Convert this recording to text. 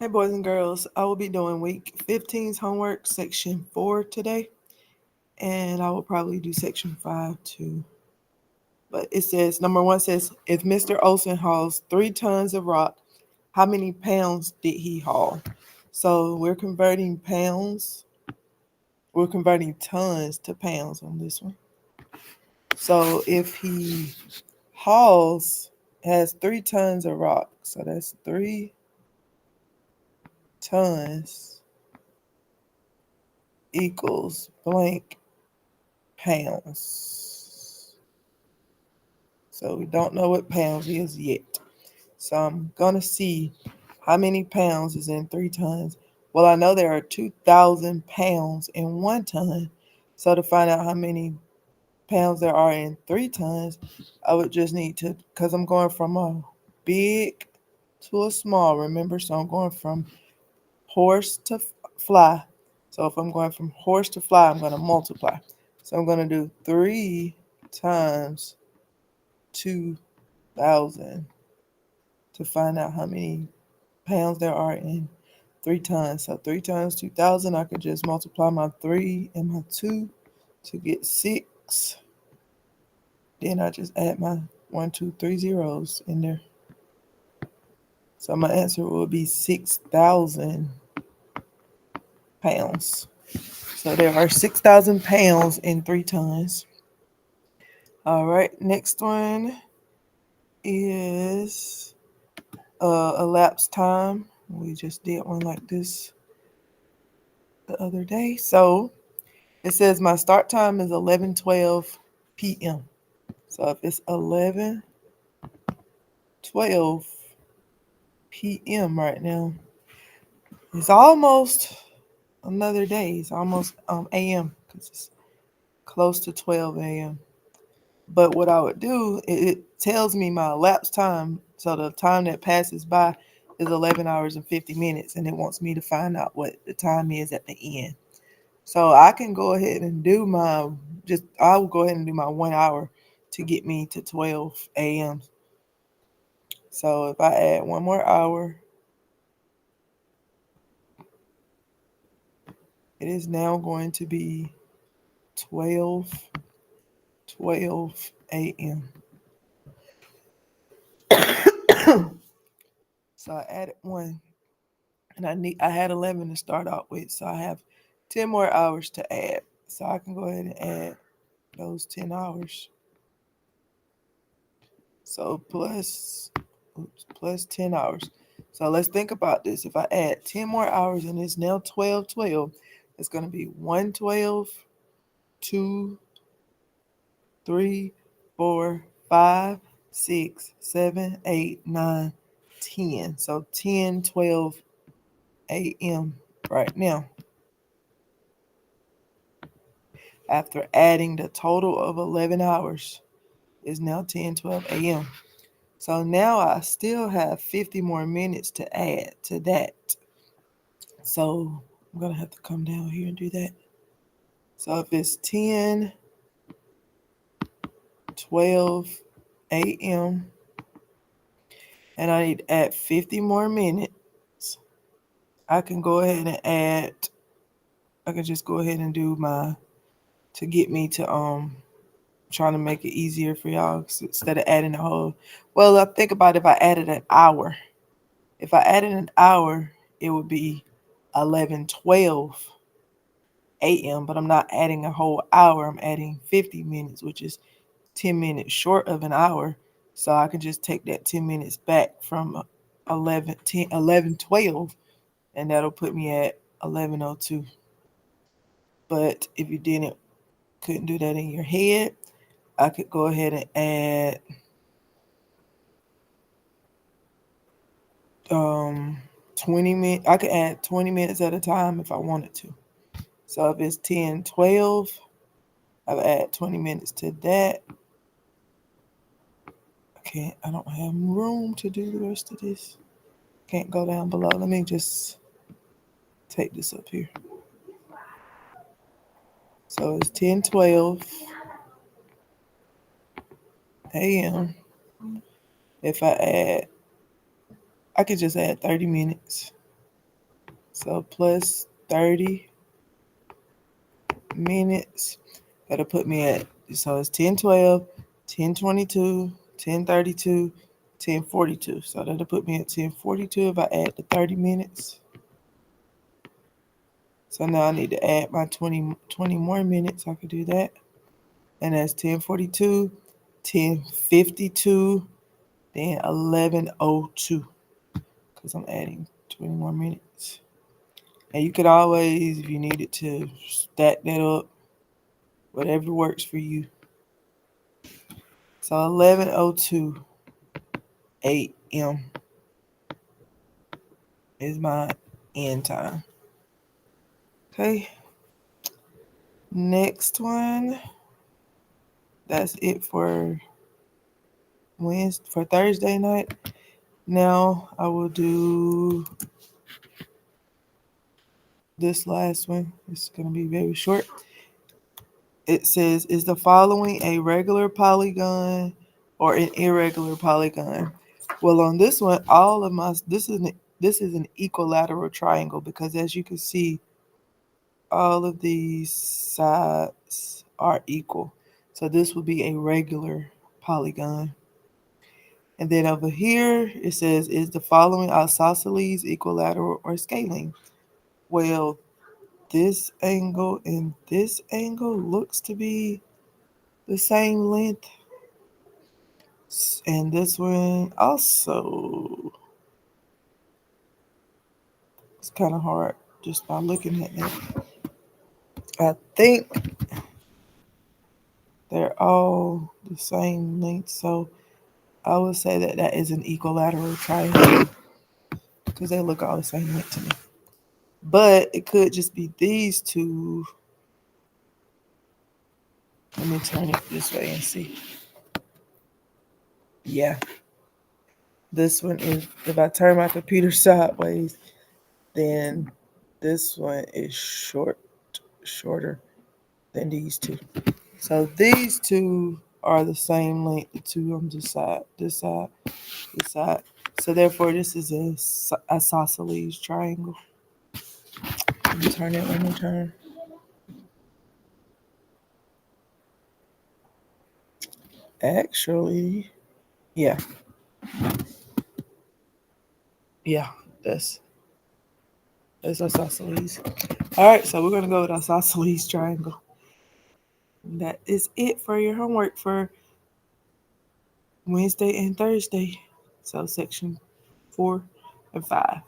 Hey, boys and girls, I will be doing week 15's homework, section 4 today, and I will probably do section 5 too. But it says, number 1 says, if Mr. Olson hauls 3 tons of rock, how many pounds did he haul? So we're converting tons to pounds on this one. So if he has 3 tons of rock, so that's 3 tons equals blank pounds. So we don't know what pounds is yet. So I'm going to see how many pounds is in 3 tons. Well, I know there are 2,000 pounds in 1 ton. So to find out how many pounds there are in 3 tons, I would just need to, because I'm going from a big to a small, remember? So I'm going from horse to fly. So if I'm going from horse to fly, I'm going to multiply. So I'm going to do 3 times 2,000 to find out how many pounds there are in 3 tons. So 3 times 2,000, I could just multiply my 3 and my 2 to get 6. Then I just add my 1, 2, 3 zeros in there. So my answer will be 6,000 pounds. So there are 6,000 pounds in 3 tons. All right, next one is elapsed time. We just did one like this the other day. So it says my start time is 11:12 p.m. So if it's 11:12 p.m. right now, it's almost another day. It's almost a.m. because it's close to 12 a.m. But what I would do, it tells me my elapsed time. So the time that passes by is 11 hours and 50 minutes, and it wants me to find out what the time is at the end. So I can go ahead and I will go ahead and do my 1 hour to get me to 12 a.m. So if I add one more hour, it is now going to be 12 a.m. So I added one, and I had 11 to start out with, so I have 10 more hours to add. So I can go ahead and add those 10 hours. So plus 10 hours. So let's think about this. If I add 10 more hours and it's now 12:12, it's going to be 1:12, 2, 3, 4, 5, 6, 7, 8, 9, 10. So 10:12 a.m. right now. After adding the total of 11 hours is now 10:12 a.m. So now I still have 50 more minutes to add to that. So I'm going to have to come down here and do that. So if it's 10:12 a.m. and I need to add 50 more minutes, I can go ahead and I can just go ahead and do to get me to trying to make it easier for y'all instead of adding a whole. Well, I think about if I added an hour. If I added an hour, it would be 11:12 a.m. But I'm not adding a whole hour. I'm adding 50 minutes, which is 10 minutes short of an hour. So I can just take that 10 minutes back from 11:12, and that'll put me at 11:02. But if you couldn't do that in your head, I could go ahead and add 20 minutes. I could add 20 minutes at a time if I wanted to. So if it's 10:12, I've add 20 minutes to that. I don't have room to do the rest of this. Can't go down below. Let me just take this up here. So it's 10:12 a.m. If I could just add 30 minutes. So plus 30 minutes. That'll put me at, so it's 10:12, 10:22, 10:32, 10:42. So that'll put me at 10:42 if I add the 30 minutes. So now I need to add my 20 more minutes. I could do that. And that's 10:42, 10:52, then 11:02. Because I'm adding 20 more minutes. And you could always, if you needed to, stack that up, whatever works for you. So 11:02 a.m. is my end time. Okay. Next one. That's it for Thursday night. Now I will do this last one. It's going to be very short. It says, is the following a regular polygon or an irregular polygon? Well, on this one, all of my, this is an equilateral triangle because as you can see, all of these sides are equal. So this would be a regular polygon. And then over here, it says, is the following isosceles, equilateral, or scalene? Well, this angle and this angle looks to be the same length. And this one also. It's kind of hard just by looking at it. I think they're all the same length. So I would say that that is an equilateral triangle because they look all the same length to me. But it could just be these two. Let me turn it this way and see. Yeah. This one is, if I turn my computer sideways, then this one is shorter than these two. So these two are the same length, the two on this side, this side, this side. So therefore, this is a isosceles triangle. Let me turn it one more time. Actually, yeah. Yeah, that's isosceles. All right, so we're gonna go with isosceles triangle. That is it for your homework for Wednesday and Thursday. So section 4 and 5.